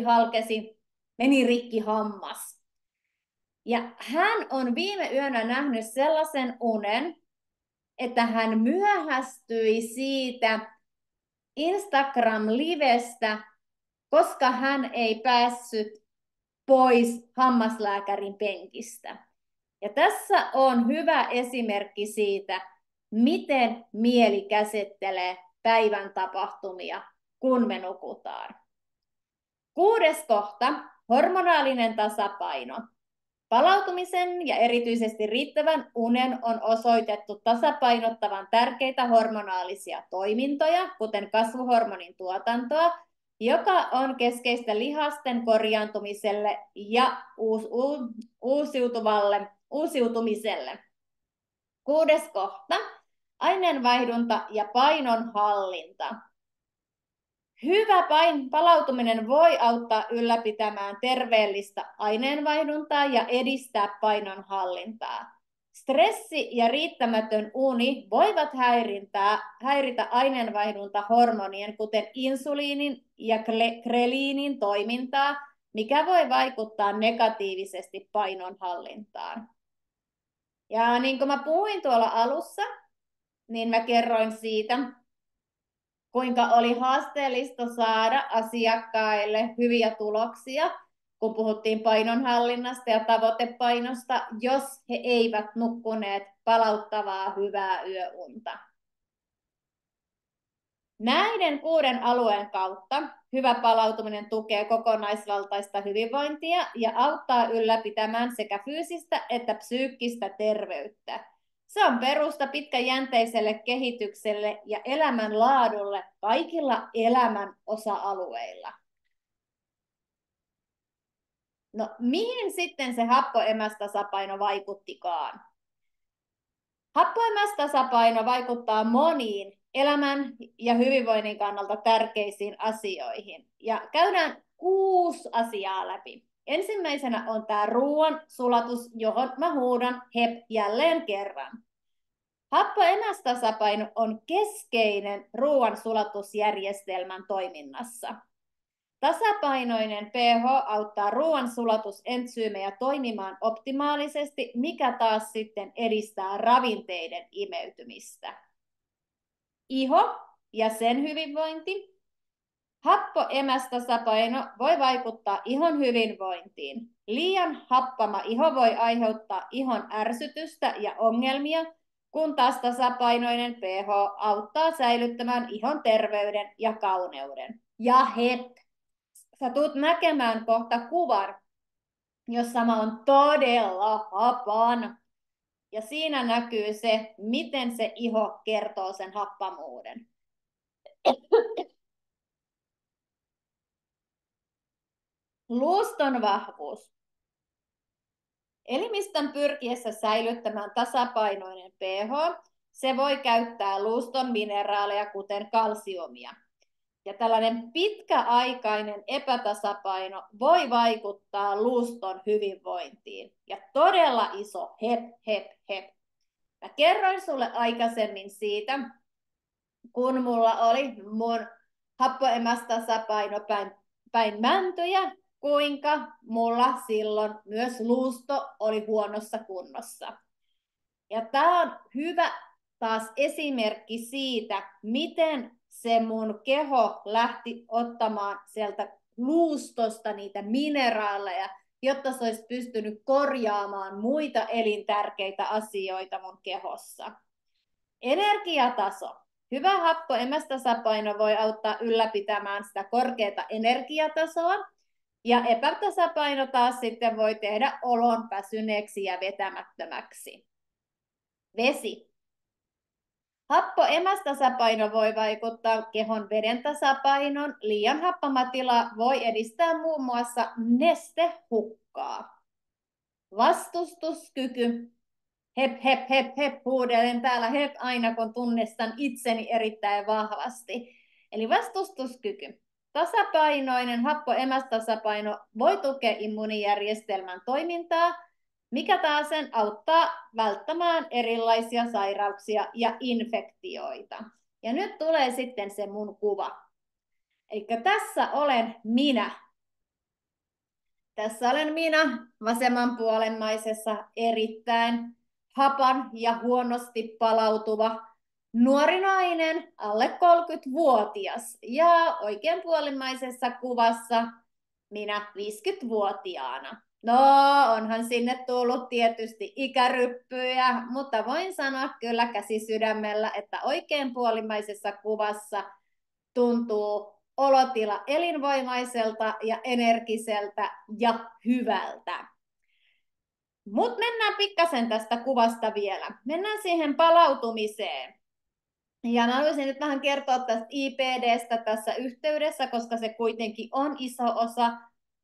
halkesi, meni rikki hammas. Ja hän on viime yönä nähnyt sellaisen unen, että hän myöhästyi siitä Instagram-livestä, koska hän ei päässyt pois hammaslääkärin penkistä. Ja tässä on hyvä esimerkki siitä, miten mieli käsittelee päivän tapahtumia, kun me nukutaan. 6. kohta, hormonaalinen tasapaino. Palautumisen ja erityisesti riittävän unen on osoitettu tasapainottavan tärkeitä hormonaalisia toimintoja, kuten kasvuhormonin tuotantoa, joka on keskeistä lihasten korjaantumiselle ja uusiutumiselle. 6. kohta, aineenvaihdunta ja painonhallinta. Hyvä palautuminen voi auttaa ylläpitämään terveellistä aineenvaihduntaa ja edistää painonhallintaa. Stressi ja riittämätön uni voivat häiritä aineenvaihdunta-hormonien, kuten insuliinin ja greliinin toimintaa, mikä voi vaikuttaa negatiivisesti painonhallintaan. Ja niin kuin mä puhuin tuolla alussa, niin mä kerroin siitä, kuinka oli haasteellista saada asiakkaille hyviä tuloksia, kun puhuttiin painonhallinnasta ja tavoitepainosta, jos he eivät nukkuneet palauttavaa hyvää yöunta. Näiden 6 alueen kautta hyvä palautuminen tukee kokonaisvaltaista hyvinvointia ja auttaa ylläpitämään sekä fyysistä että psyykkistä terveyttä. Se on perusta pitkäjänteiselle kehitykselle ja elämänlaadulle kaikilla elämän osa-alueilla. No, mihin sitten se happo-emästasapaino vaikuttikaan? Happo-emästasapaino vaikuttaa moniin elämän ja hyvinvoinnin kannalta tärkeisiin asioihin. Ja käydään 6 asiaa läpi. Ensimmäisenä on tämä ruoan sulatus, johon mä huudan hep jälleen kerran. Happo-emästasapaino on keskeinen ruoan sulatusjärjestelmän toiminnassa. Tasapainoinen pH auttaa ruoan sulatusentsyymejä toimimaan optimaalisesti, mikä taas sitten edistää ravinteiden imeytymistä. Iho ja sen hyvinvointi. Happo-emästasapaino voi vaikuttaa ihon hyvinvointiin. Liian happama iho voi aiheuttaa ihon ärsytystä ja ongelmia, kun taas tasapainoinen pH auttaa säilyttämään ihon terveyden ja kauneuden. Ja hep! Sä tulet näkemään kohta kuvan, jossa mä oon todella hapan. Ja siinä näkyy se, miten se iho kertoo sen happamuuden. Luuston vahvuus. Elimistön pyrkiessä säilyttämään tasapainoinen pH, se voi käyttää luuston mineraaleja, kuten kalsiumia. Ja tällainen pitkäaikainen epätasapaino voi vaikuttaa luuston hyvinvointiin. Ja todella iso hep, hep, hep. Mä kerroin sulle aikaisemmin siitä, kun mulla oli mun happoemästasapaino päin mäntyjä, kuinka mulla silloin myös luusto oli huonossa kunnossa. Ja tämä on hyvä taas esimerkki siitä, miten se mun keho lähti ottamaan sieltä luustosta niitä mineraaleja, jotta se olisi pystynyt korjaamaan muita elintärkeitä asioita mun kehossa. Energiataso. Hyvä happo-emästasapaino voi auttaa ylläpitämään sitä korkeata energiatasoa, ja epätasapaino taas sitten voi tehdä olon väsyneeksi ja vetämättömäksi. Vesi. Happo-emästasapaino voi vaikuttaa kehon veden tasapainoon. Liian happama tila voi edistää muun muassa nestehukkaa. Vastustuskyky. Hep, hep, hep, hep, huudelen täällä hep aina, kun tunnistan itseni erittäin vahvasti. Eli vastustuskyky. Tasapainoinen happo-emästasapaino voi tukea immuunijärjestelmän toimintaa, mikä taas sen auttaa välttämään erilaisia sairauksia ja infektioita. Ja nyt tulee sitten se mun kuva. Eli tässä olen minä. Tässä olen minä vasemmanpuolemmaisessa erittäin hapan ja huonosti palautuva nuori nainen, alle 30-vuotias. Ja oikeanpuolimmaisessa kuvassa minä 50-vuotiaana. No, onhan sinne tullut tietysti ikäryppyjä, mutta voin sanoa kyllä käsi sydämellä, että oikeanpuolimmaisessa kuvassa tuntuu olotila elinvoimaiselta ja energiseltä ja hyvältä. Mutta mennään pikkasen tästä kuvasta vielä. Mennään siihen palautumiseen. Ja mä haluaisin nyt vähän kertoa tästä IPDstä tässä yhteydessä, koska se kuitenkin on iso osa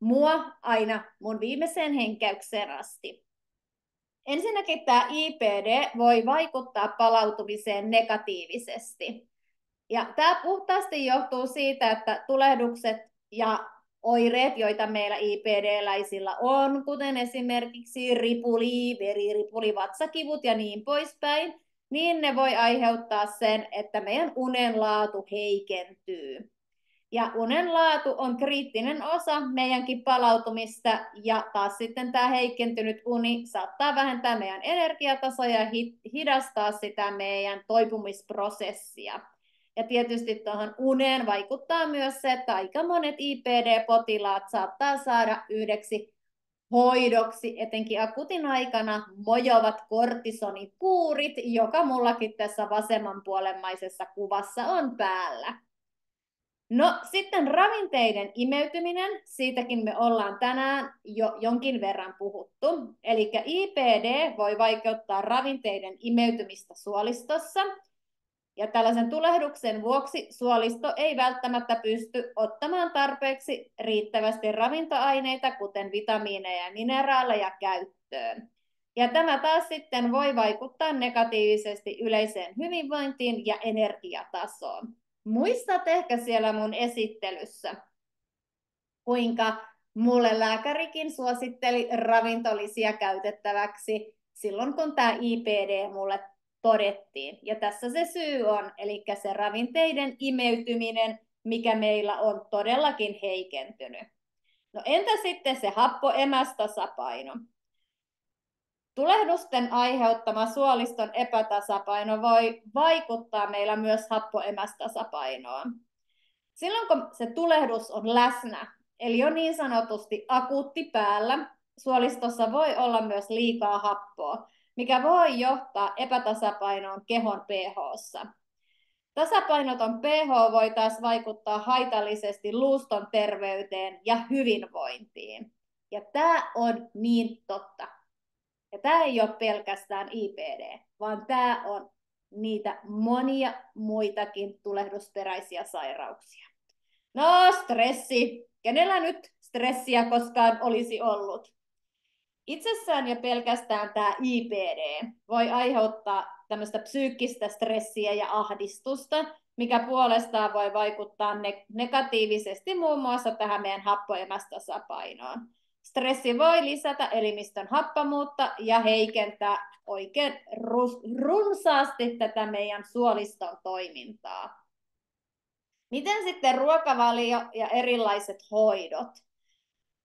mua aina mun viimeiseen henkäykseen asti. Ensinnäkin tämä IPD voi vaikuttaa palautumiseen negatiivisesti. Ja tämä puhtaasti johtuu siitä, että tulehdukset ja oireet, joita meillä IPD-läisillä on, kuten esimerkiksi ripuli, veriripuli, vatsakivut ja niin poispäin, niin ne voi aiheuttaa sen, että meidän unen laatu heikentyy. Ja unen laatu on kriittinen osa meidänkin palautumista, ja taas sitten tämä heikentynyt uni saattaa vähentää meidän energiatasoa ja hidastaa sitä meidän toipumisprosessia. Ja tietysti tuohon uneen vaikuttaa myös se, että aika monet IPD-potilaat saattaa saada yhdeksi hoidoksi, etenkin akuutin aikana, mojovat kortisonikuurit, joka mullakin tässä vasemmanpuolemmaisessa kuvassa on päällä. No sitten ravinteiden imeytyminen, siitäkin me ollaan tänään jo jonkin verran puhuttu. Eli IPD voi vaikuttaa ravinteiden imeytymistä suolistossa. Ja tällaisen tulehduksen vuoksi suolisto ei välttämättä pysty ottamaan tarpeeksi riittävästi ravintoaineita, kuten vitamiineja ja mineraaleja käyttöön. Ja tämä taas sitten voi vaikuttaa negatiivisesti yleiseen hyvinvointiin ja energiatasoon. Muistat ehkä siellä mun esittelyssä, kuinka mulle lääkärikin suositteli ravintolisia käytettäväksi silloin, kun tämä IPD mulle todettiin. Ja tässä se syy on, eli se ravinteiden imeytyminen, mikä meillä on todellakin heikentynyt. No entä sitten se happo-emästasapaino? Tulehdusten aiheuttama suoliston epätasapaino voi vaikuttaa meillä myös happo-emästasapainoon. Silloin kun se tulehdus on läsnä, eli on niin sanotusti akuutti päällä, suolistossa voi olla myös liikaa happoa, mikä voi johtaa epätasapainoon kehon pH:ssa. Tasapainoton pH voi taas vaikuttaa haitallisesti luuston terveyteen ja hyvinvointiin. Ja tämä on niin totta. Ja tämä ei ole pelkästään IPD, vaan tämä on niitä monia muitakin tulehdusperäisiä sairauksia. No, stressi. Kenellä nyt stressiä koskaan olisi ollut? Itsessään ja pelkästään tämä IPD voi aiheuttaa tämmöistä psyykkistä stressiä ja ahdistusta, mikä puolestaan voi vaikuttaa negatiivisesti muun muassa tähän meidän happoemästasapainoon. Stressi voi lisätä elimistön happamuutta ja heikentää oikein runsaasti tätä meidän suoliston toimintaa. Miten sitten ruokavalio ja erilaiset hoidot?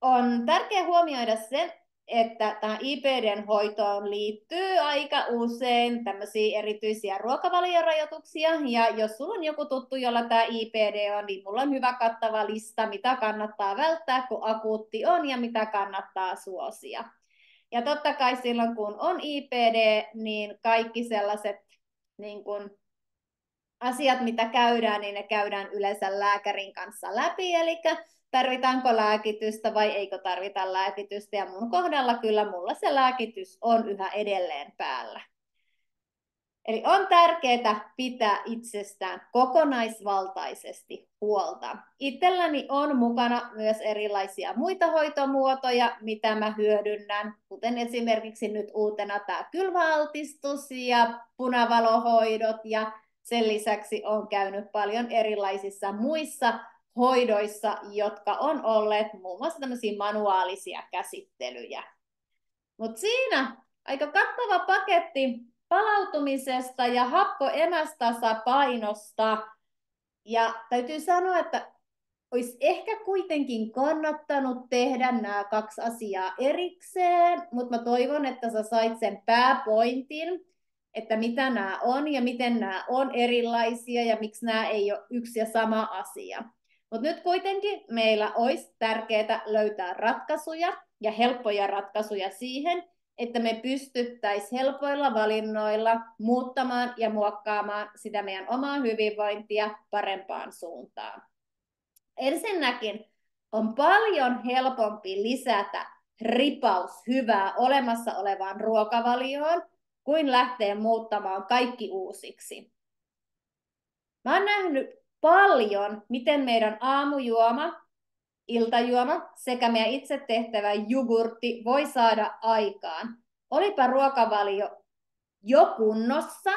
On tärkeää huomioida se, että tähän IBDn hoitoon liittyy aika usein tämmöisiä erityisiä ruokavaliorajoituksia, ja jos sulla on joku tuttu, jolla tämä IBD on, niin mulla on hyvä kattava lista, mitä kannattaa välttää, kun akuutti on, ja mitä kannattaa suosia. Ja totta kai silloin, kun on IBD, niin kaikki sellaiset niin kun asiat, mitä käydään, niin ne käydään yleensä lääkärin kanssa läpi, eli tarvitaanko lääkitystä vai eikö tarvita lääkitystä, ja mun kohdalla kyllä mulla se lääkitys on yhä edelleen päällä. Eli on tärkeää pitää itsestään kokonaisvaltaisesti huolta. Itselläni on mukana myös erilaisia muita hoitomuotoja, mitä mä hyödynnän, kuten esimerkiksi nyt uutena tämä kylmäaltistus ja punavalohoidot, ja sen lisäksi olen käynyt paljon erilaisissa muissa hoidoissa, jotka on olleet muun muassa tämmöisiä manuaalisia käsittelyjä. Mutta siinä aika kattava paketti palautumisesta ja happo-emästasapainosta. Ja täytyy sanoa, että olisi ehkä kuitenkin kannattanut tehdä nämä kaksi asiaa erikseen, mutta mä toivon, että sä sait sen pääpointin, että mitä nämä on ja miten nämä on erilaisia ja miksi nämä ei ole yksi ja sama asia. Mutta nyt kuitenkin meillä olisi tärkeää löytää ratkaisuja ja helppoja ratkaisuja siihen, että me pystyttäisiin helpoilla valinnoilla muuttamaan ja muokkaamaan sitä meidän omaa hyvinvointia parempaan suuntaan. Ensinnäkin on paljon helpompi lisätä ripaus hyvää olemassa olevaan ruokavalioon, kuin lähteä muuttamaan kaikki uusiksi. Mä oon nähnyt paljon, miten meidän aamujuoma, iltajuoma sekä meidän itse tehtävä jogurtti voi saada aikaan. Olipa ruokavalio jo kunnossa,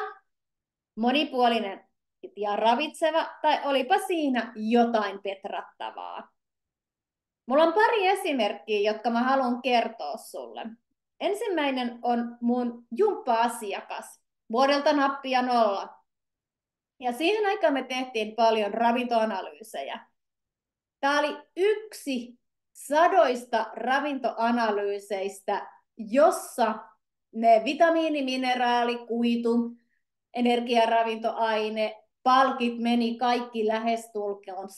monipuolinen ja ravitseva, tai olipa siinä jotain petrattavaa. Mulla on pari esimerkkiä, jotka mä haluan kertoa sulle. Ensimmäinen on mun jumppa-asiakas vuodelta nappia 0. Ja siihen aikaan me tehtiin paljon ravintoanalyysejä. Tämä oli yksi sadoista ravintoanalyyseistä, jossa ne vitamiini, mineraali, kuitu, energiaravintoaine, palkit meni kaikki lähestulkoon 100%.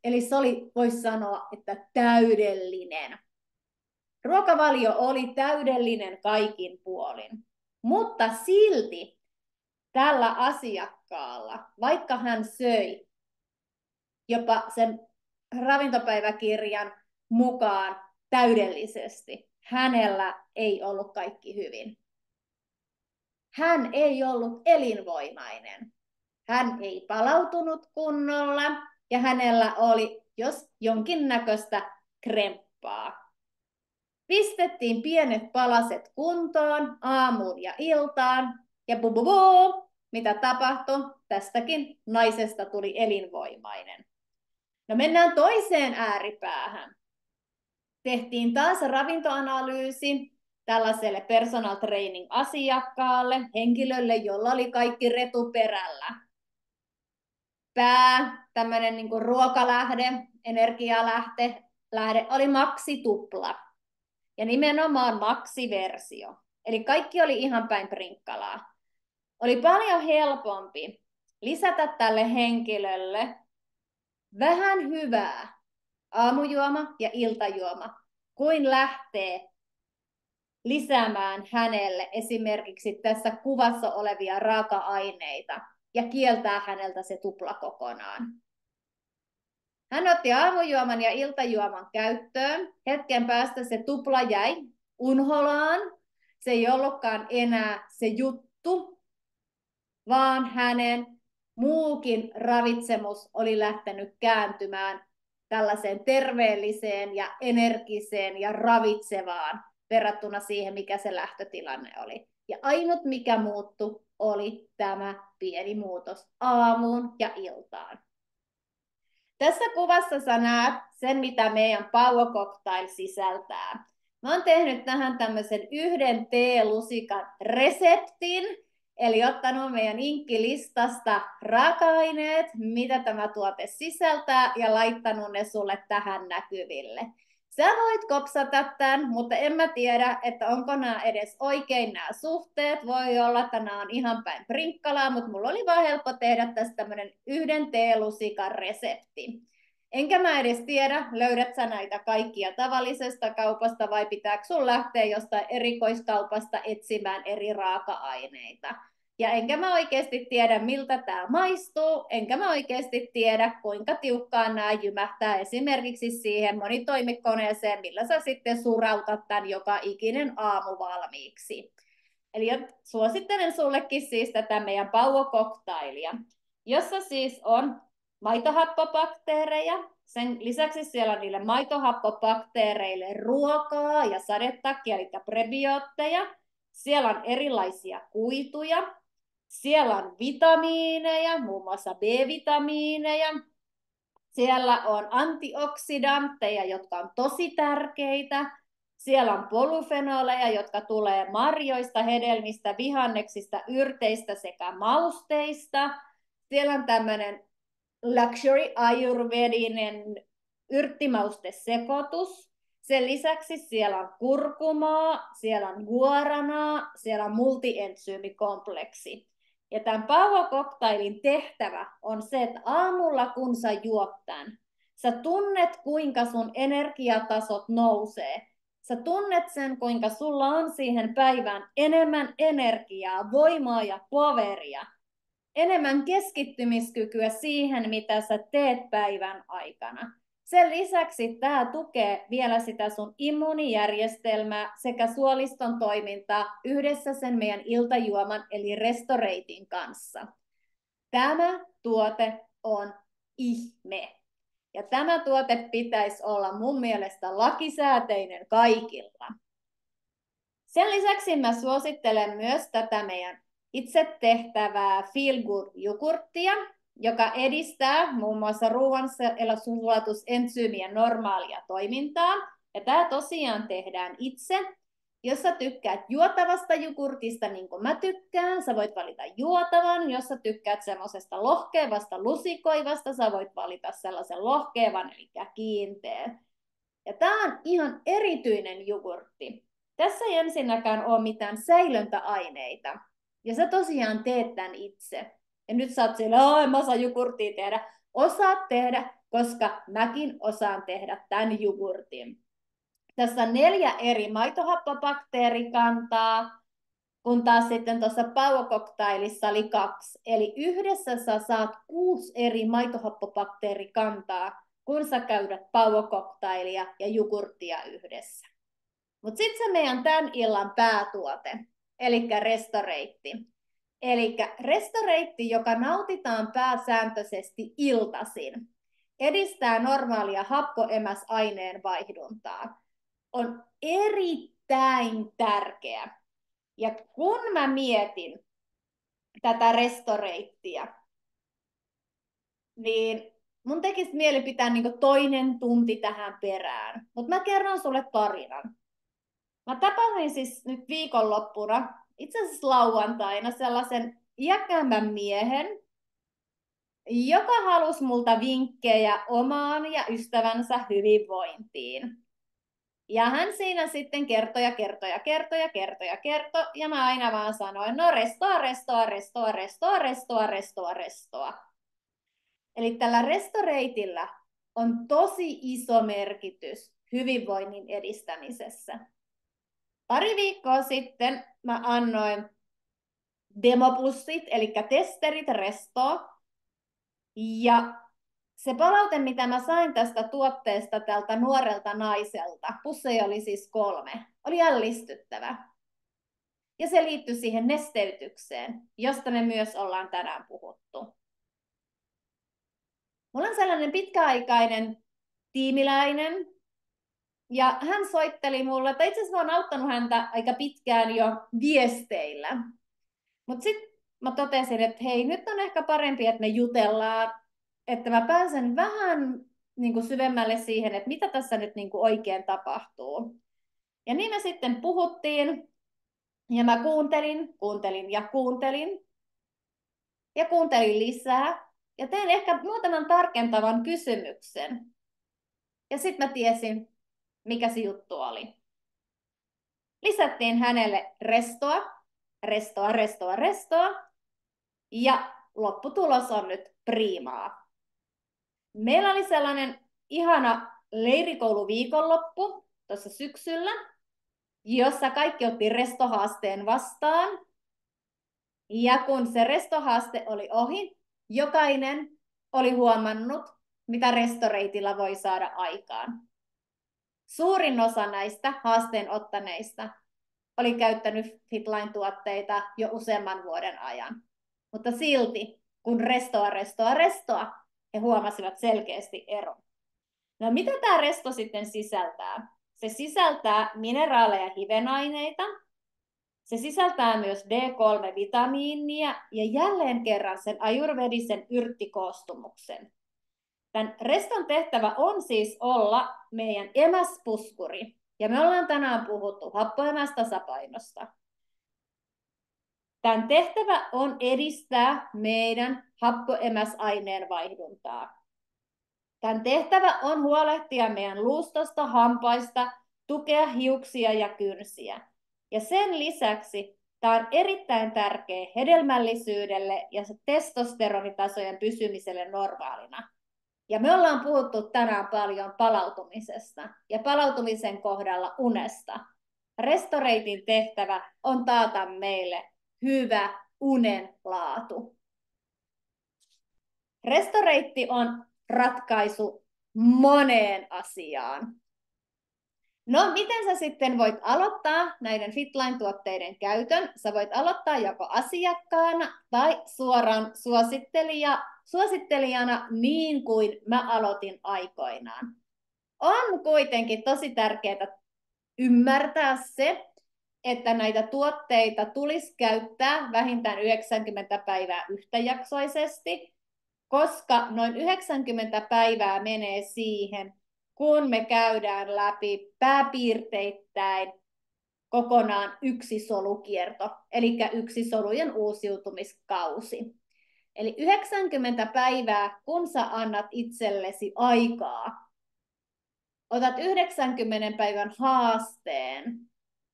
Eli se oli, voisi sanoa, että täydellinen. Ruokavalio oli täydellinen kaikin puolin, mutta silti tällä asiakkaalla, vaikka hän söi jopa sen ravintopäiväkirjan mukaan täydellisesti, hänellä ei ollut kaikki hyvin. Hän ei ollut elinvoimainen. Hän ei palautunut kunnolla ja hänellä oli jonkinnäköistä kremppaa. Pistettiin pienet palaset kuntoon aamuun ja iltaan ja mitä tapahtui? Tästäkin naisesta tuli elinvoimainen. No mennään toiseen ääripäähän. Tehtiin taas ravintoanalyysi tällaiselle personal training asiakkaalle, henkilölle, jolla oli kaikki retuperällä. Tämmöinen niin kuin ruokalähde, energialähde oli maksitupla. Ja nimenomaan maksiversio. Eli kaikki oli ihan päin prinkkalaa. Oli paljon helpompi lisätä tälle henkilölle vähän hyvää aamujuoma ja iltajuoma, kuin lähtee lisäämään hänelle esimerkiksi tässä kuvassa olevia raaka-aineita ja kieltää häneltä se tupla kokonaan. Hän otti aamujuoman ja iltajuoman käyttöön. Hetken päästä se tupla jäi unholaan. Se ei ollutkaan enää se juttu, vaan hänen muukin ravitsemus oli lähtenyt kääntymään tällaiseen terveelliseen ja energiseen ja ravitsevaan verrattuna siihen, mikä se lähtötilanne oli. Ja ainut, mikä muuttui, oli tämä pieni muutos aamuun ja iltaan. Tässä kuvassa sä näet sen, mitä meidän Power Cocktail sisältää. Mä oon tehnyt tähän tämmöisen 1 teelusikan reseptin, Eli ottanut meidän inkkilistasta raaka-aineet, mitä tämä tuote sisältää, ja laittanut ne sulle tähän näkyville. Sä voit kopsata tämän, mutta en mä tiedä, että onko nämä edes oikein nämä suhteet. Voi olla, että nämä on ihan päin prinkkalaa, mutta mulla oli vaan helppo tehdä tästä tämmöinen 1 teelusikan resepti. Enkä mä edes tiedä, löydät sä näitä kaikkia tavallisesta kaupasta vai pitääkö sun lähteä jostain erikoiskaupasta etsimään eri raaka-aineita. Ja enkä mä oikeasti tiedä, miltä tämä maistuu, enkä mä oikeasti tiedä, kuinka tiukkaan nämä jymähtää esimerkiksi siihen monitoimikoneeseen, millä sä sitten surautat tämän joka ikinen aamu valmiiksi. Eli suosittelen sullekin siis tätä meidän Power-coktailia, jossa siis on maitohappobakteereja. Sen lisäksi siellä on niille maitohappobakteereille ruokaa ja sadetakkia, eli prebiootteja. Siellä on erilaisia kuituja. Siellä on vitamiineja, muun muassa B-vitamiineja. Siellä on antioksidantteja, jotka on tosi tärkeitä. Siellä on polyfenoleja, jotka tulee marjoista, hedelmistä, vihanneksista, yrteistä sekä mausteista. Siellä on tämmöinen luxury ayurvedinen yrttimaustesekoitus. Sen lisäksi siellä on kurkumaa, siellä on guaranaa, siellä on multiensyymikompleksi. Ja tämän Power-cocktailin tehtävä on se, että aamulla kun sä juot tämän, sä tunnet kuinka sun energiatasot nousee. Sä tunnet sen, kuinka sulla on siihen päivään enemmän energiaa, voimaa ja poweria. Enemmän keskittymiskykyä siihen, mitä sä teet päivän aikana. Sen lisäksi tämä tukee vielä sitä sun immuunijärjestelmää sekä suoliston toimintaa yhdessä sen meidän iltajuoman eli Restoratein kanssa. Tämä tuote on ihme. Ja tämä tuote pitäisi olla mun mielestä lakisääteinen kaikilla. Sen lisäksi mä suosittelen myös tätä meidän itse tehtävää Feel Good-jogurttia, joka edistää muun muassa ruoansulatusentsyymien normaalia toimintaa. Ja tämä tosiaan tehdään itse. Jos sä tykkäät juotavasta jogurtista, niin kuin mä tykkään, sä voit valita juotavan. Jos sä tykkäät semmoisesta lohkeavasta lusikoivasta, sä voit valita sellaisen lohkeavan, eli kiinteän. Ja tämä on ihan erityinen jogurtti. Tässä ei ensinnäkään ole mitään säilöntäaineita. Ja sä tosiaan teet tämän itse. Ja nyt sä oot siellä, en mä osaa jogurttia tehdä. Osaat tehdä, koska mäkin osaan tehdä tämän jogurtin. Tässä on 4 eri maitohappobakteerikantaa, kun taas sitten tuossa Power-cocktailissa oli 2. Eli yhdessä sä saat 6 eri maitohappobakteerikantaa, kun sä käydät Power-cocktailia ja jogurttia yhdessä. Mutta sitten se meidän tämän illan päätuote, eli Restorate. Eli Restorate, joka nautitaan pääsääntöisesti iltaisin, edistää normaalia happoemäsaineen vaihduntaa. On erittäin tärkeä. Ja kun mä mietin tätä Restoratea, niin mun tekisi mieli pitää niinku 2 tunti tähän perään. Mutta mä kerron sulle tarinan. Mä tapasin siis nyt viikonloppuna, itse asiassa lauantaina, sellaisen iäkkäämmän miehen, joka halusi multa vinkkejä omaan ja ystävänsä hyvinvointiin. Ja hän siinä sitten kertoi, ja mä aina vaan sanoin, no restoa. Eli tällä Restorateilla on tosi iso merkitys hyvinvoinnin edistämisessä. Pari viikkoa sitten mä annoin demopussit, eli testerit Restoa. Ja se palaute, mitä mä sain tästä tuotteesta tältä nuorelta naiselta, pusseja oli siis 3, oli ällistyttävä. Ja se liittyi siihen nesteytykseen, josta me myös ollaan tänään puhuttu. Mulla on sellainen pitkäaikainen tiimiläinen, ja hän soitteli mulle, että itse asiassa mä oon auttanut häntä aika pitkään jo viesteillä. Mutta sitten mä totesin, että hei, nyt on ehkä parempi, että me jutellaan, että mä pääsen vähän niin kuin syvemmälle siihen, että mitä tässä nyt niin kuin oikein tapahtuu. Ja niin me sitten puhuttiin, Ja mä kuuntelin ja kuuntelin lisää. Ja tein ehkä muutaman tarkentavan kysymyksen. Ja sitten mä tiesin, mikä se juttu oli. Lisättiin hänelle restoa. Ja lopputulos on nyt priimaa. Meillä oli sellainen ihana leirikouluviikonloppu tuossa syksyllä, jossa kaikki otti restohaasteen vastaan. Ja kun se restohaaste oli ohi, jokainen oli huomannut, mitä restoreitilla voi saada aikaan. Suurin osa näistä haasteen ottaneista oli käyttänyt Fitline-tuotteita jo useamman vuoden ajan. Mutta silti, kun restoa, he huomasivat selkeästi eron. No mitä tämä resto sitten sisältää? Se sisältää mineraaleja ja hivenaineita. Se sisältää myös D3-vitamiinia ja jälleen kerran sen ayurvedisen yrttikoostumuksen. Tämän reston tehtävä on siis olla meidän emäspuskuri. Ja me ollaan tänään puhuttu happoemästasapainosta. Tämän tehtävä on edistää meidän happoemäsaineen vaihduntaa. Tämän tehtävä on huolehtia meidän luustosta, hampaista, tukea hiuksia ja kynsiä. Ja sen lisäksi tämä on erittäin tärkeä hedelmällisyydelle ja testosteronitasojen pysymiselle normaalina. Ja me ollaan puhuttu tänään paljon palautumisesta ja palautumisen kohdalla unesta. Restoreitin tehtävä on taata meille hyvä unen laatu. Restoreitti on ratkaisu moneen asiaan. No, miten sä sitten voit aloittaa näiden Fitline-tuotteiden käytön? Sä voit aloittaa joko asiakkaana tai suoraan suosittelijana niin kuin mä aloitin aikoinaan. On kuitenkin tosi tärkeää ymmärtää se, että näitä tuotteita tulisi käyttää vähintään 90 päivää yhtäjaksoisesti, koska noin 90 päivää menee siihen, kun me käydään läpi pääpiirteittäin kokonaan yksisolukierto, eli yksisolujen uusiutumiskausi. Eli 90 päivää, kun sä annat itsellesi aikaa, otat 90 päivän haasteen,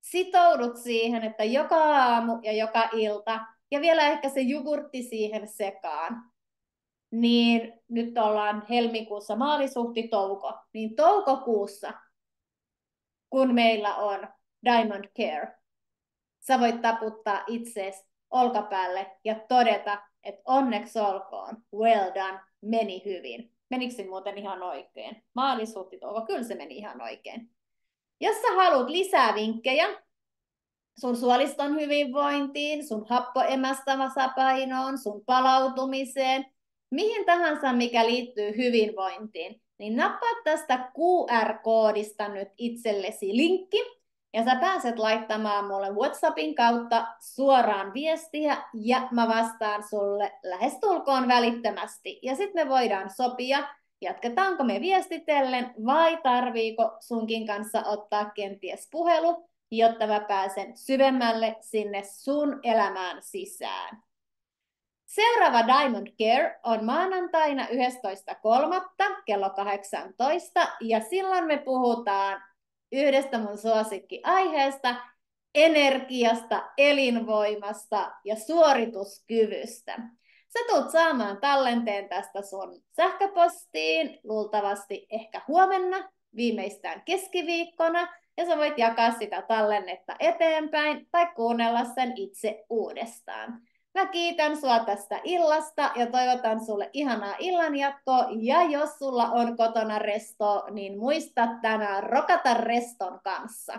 sitoudut siihen, että joka aamu ja joka ilta, ja vielä ehkä se jogurtti siihen sekaan, niin nyt ollaan helmikuussa, maalis-huhti-touko, niin toukokuussa, kun meillä on Diamond Care, sä voit taputtaa itseesi olkapäälle ja todeta, että onneksi olkoon, well done, meni hyvin. Menikö se muuten ihan oikein? Maalis-huhti-touko, kyllä se meni ihan oikein. Jos sä haluat lisää vinkkejä sun suoliston hyvinvointiin, sun happoemästasapainoon, sun palautumiseen, mihin tahansa, mikä liittyy hyvinvointiin, niin nappaa tästä QR-koodista nyt itsellesi linkki, ja sä pääset laittamaan mulle WhatsAppin kautta suoraan viestiä, ja mä vastaan sulle lähestulkoon välittömästi. Ja sitten me voidaan sopia, jatketaanko me viestitellen, vai tarviiko sunkin kanssa ottaa kenties puhelu, jotta mä pääsen syvemmälle sinne sun elämään sisään. Seuraava Diamond Care on maanantaina 11.3. kello 18, ja silloin me puhutaan yhdestä mun suosikkiaiheesta, energiasta, elinvoimasta ja suorituskyvystä. Sä tulet saamaan tallenteen tästä sun sähköpostiin, luultavasti ehkä huomenna, viimeistään keskiviikkona, ja sä voit jakaa sitä tallennetta eteenpäin tai kuunnella sen itse uudestaan. Mä kiitän sua tästä illasta ja toivotan sulle ihanaa illanjatkoa. Ja jos sulla on kotona resto, niin muista tänään rokata reston kanssa.